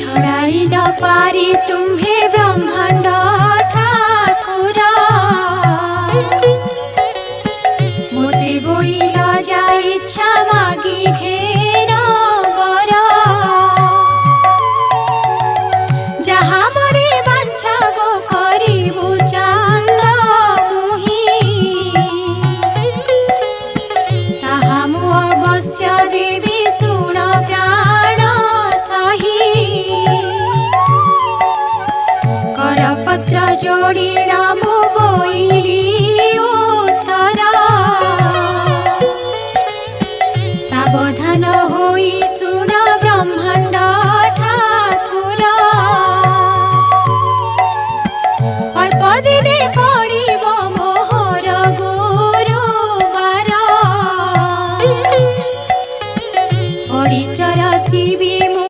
छड़ाई न पारी तुम्हे ब्रह्मांड ठाकुर मोते बोइल जा इच्छा मागी घेर बर जहाँ मरे बांछा गो करिबु चांद मुही ताहा मु अवश्य देवी सुण प्राण सही करपत्र जोड़ी